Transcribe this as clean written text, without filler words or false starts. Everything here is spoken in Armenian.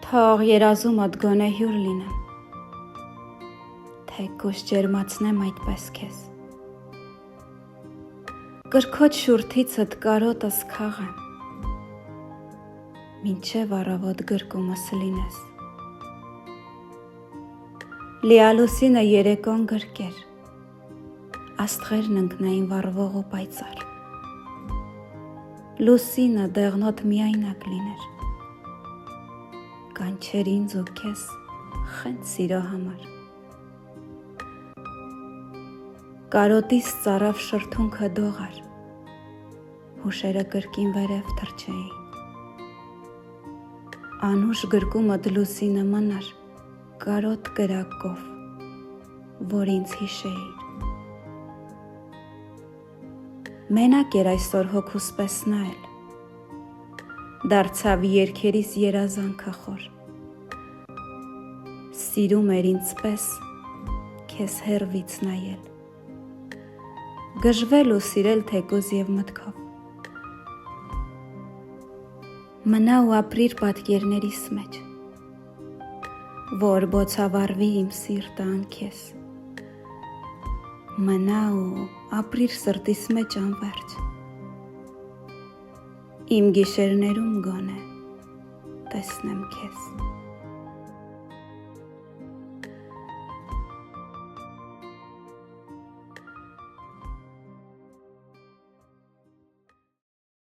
Թող երազումդ գոնե հյուր լինեմ, թեկուզ ջերմացնեմ այդպես քեզ, կրքոտ շուրթիցդ կարոտս քաղեմ, մինչև առավոտ գրկումս լինես, լիալուսինը երեկոն գրկեր, աստղերն ընկնային վառվող ու պայծառ, լուսինը դեղնոտ միայնակ լիներ, կանչեր ինձ ու քեզ խենթ սիրո համար, կարոտիս ծարավ շրթունքը դողար, հուշերը կրկին վերև թռչեին, անուշ գրկումդ լուսինը մնար, կարոտ կրակով, որ ինձ հիշեիր, մենակ էր այսօր հոգուս պես նայել, դարձավ երգերիս երազանքը խոր, սիրում էր ինձ պես քեզ հեռվից նայել, գժվել ու սիրել թեկուզ և մտքով, մնա ու ապրիր պատկերներիս մեջ, որ բոցավառվի իմ սիրտը անքեզ, մնա ու ապրիր սրտիս մեջ անվերջ, իմ գիշերներում գոնե տեսնեմ քեզ։